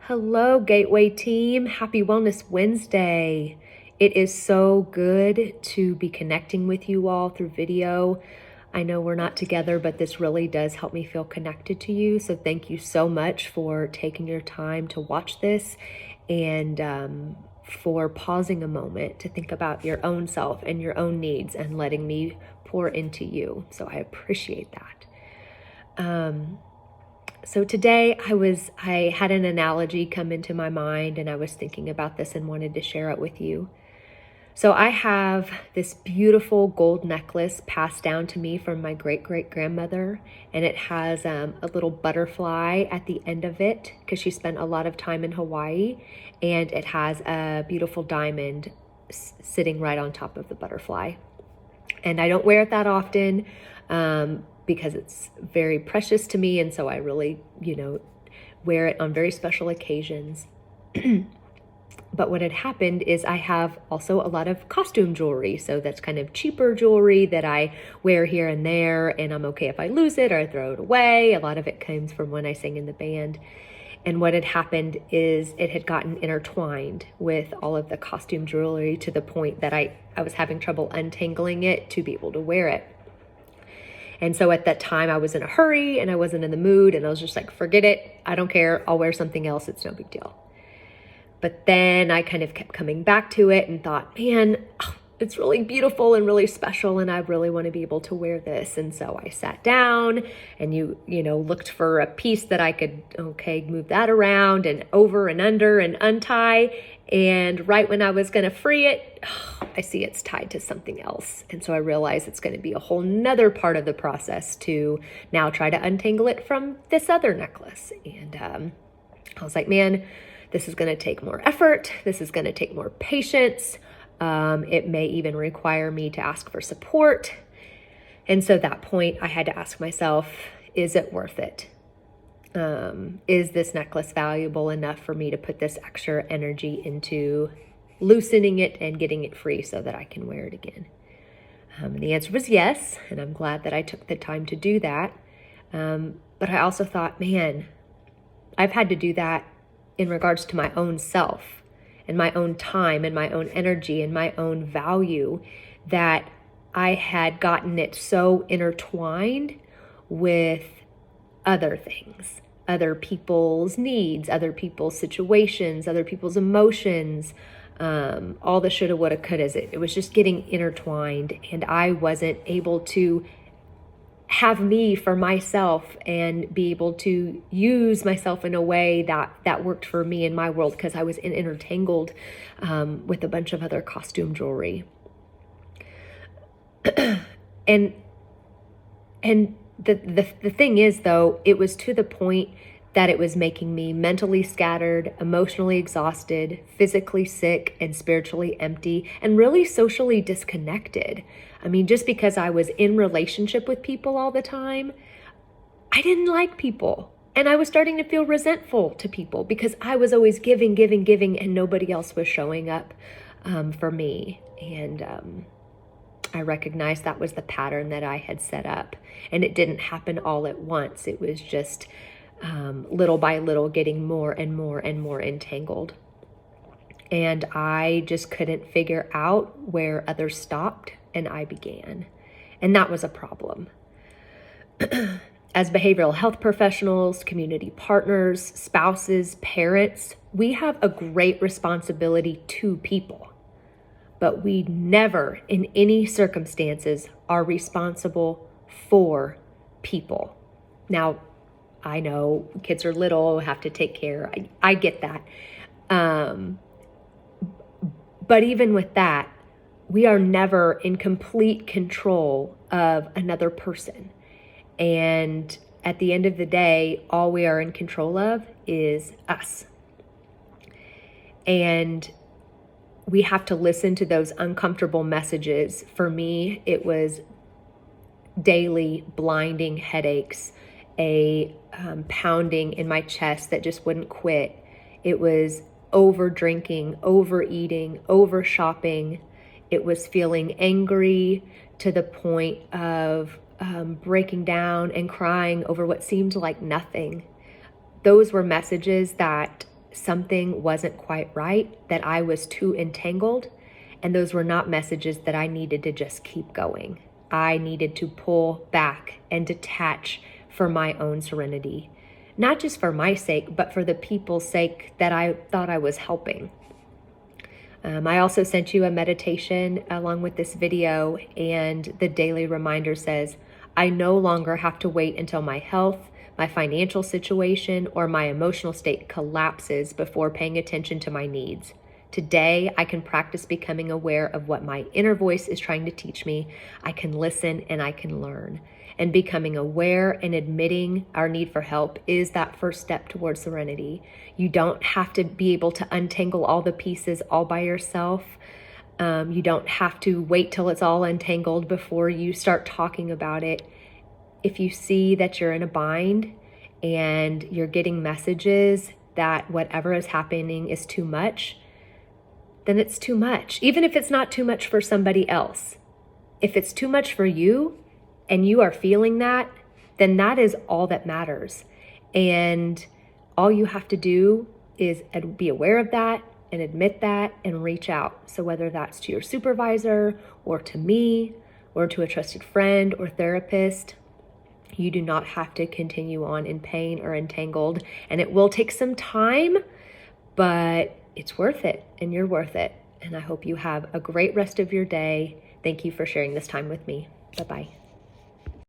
Hello, Gateway team. Happy Wellness Wednesday. It is so good to be connecting with you all through video. I know we're not together, but this really does help me feel connected to you. So thank you so much for taking your time to watch this and for pausing a moment to think about your own self and your own needs and letting me pour into you. So I appreciate that. So today I had an analogy come into my mind, and I was thinking about this and wanted to share it with you. So I have this beautiful gold necklace passed down to me from my great-great-grandmother, and it has a little butterfly at the end of it because she spent a lot of time in Hawaii, and it has a beautiful diamond sitting right on top of the butterfly. And I don't wear it that often, because it's very precious to me. And so I really, wear it on very special occasions. But what had happened is I have also a lot of costume jewelry. So that's kind of cheaper jewelry that I wear here and there. And I'm okay if I lose it or I throw it away. A lot of it comes from when I sang in the band. And what had happened is it had gotten intertwined with all of the costume jewelry to the point that I was having trouble untangling it to be able to wear it. And so at that time I was in a hurry and I wasn't in the mood, and I was just like, forget it. I don't care. I'll wear something else. It's no big deal. But then I kind of kept coming back to it and thought, man, it's really beautiful and really special, and I really want to be able to wear this. And so I sat down and looked for a piece that I could, move that around and over and under and untie. And right when I was going to free it, I see it's tied to something else. And so I realized it's going to be a whole nother part of the process to now try to untangle it from this other necklace. And I was like, man, this is going to take more effort. This is going to take more patience. It may even require me to ask for support. And so at that point, I had to ask myself, is it worth it? Is this necklace valuable enough for me to put this extra energy into loosening it and getting it free so that I can wear it again? And the answer was yes, and I'm glad that I took the time to do that. But I also thought, man, I've had to do that in regards to my own self and my own time and my own energy and my own value, that I had gotten it so intertwined with other things, other people's needs, other people's situations, other people's emotions, all the shoulda, woulda, couldas. It was just getting intertwined, and I wasn't able to have me for myself and be able to use myself in a way that worked for me in my world, because I was intertangled with a bunch of other costume jewelry. and the thing is, though, it was to the point that it was making me mentally scattered, emotionally exhausted, physically sick, and spiritually empty, and really socially disconnected. I mean, just because I was in relationship with people all the time, I didn't like people. And I was starting to feel resentful to people because I was always giving, and nobody else was showing up for me. And I recognized that was the pattern that I had set up. And it didn't happen all at once. It was just little by little getting more and more and more entangled. And I just couldn't figure out where others stopped and I began. And that was a problem. As behavioral health professionals, community partners, spouses, parents, we have a great responsibility to people. But we never, in any circumstances, are responsible for people. Now, I know kids are little, have to take care. I get that. But even with that, we are never in complete control of another person. And at the end of the day, all we are in control of is us. And we have to listen to those uncomfortable messages. For me, it was daily blinding headaches, a pounding in my chest that just wouldn't quit. It was over drinking, overeating, over shopping. It was feeling angry to the point of breaking down and crying over what seemed like nothing. Those were messages that something wasn't quite right, that I was too entangled, and those were not messages that I needed to just keep going. I needed to pull back and detach for my own serenity, not just for my sake, but for the people's sake that I thought I was helping. I also sent you a meditation along with this video, and the daily reminder says, I no longer have to wait until my health, my financial situation, or my emotional state collapses before paying attention to my needs. Today, I can practice becoming aware of what my inner voice is trying to teach me. I can listen and I can learn. And becoming aware and admitting our need for help is that first step towards serenity. You don't have to be able to untangle all the pieces all by yourself. You don't have to wait till it's all untangled before you start talking about it. If you see that you're in a bind and you're getting messages that whatever is happening is too much, then it's too much. Even if it's not too much for somebody else. If it's too much for you and you are feeling that, then that is all that matters. And all you have to do is be aware of that and admit that and reach out. So whether that's to your supervisor or to me or to a trusted friend or therapist, you do not have to continue on in pain or entangled. And it will take some time, but it's worth it and you're worth it. And I hope you have a great rest of your day. Thank you for sharing this time with me. Bye-bye.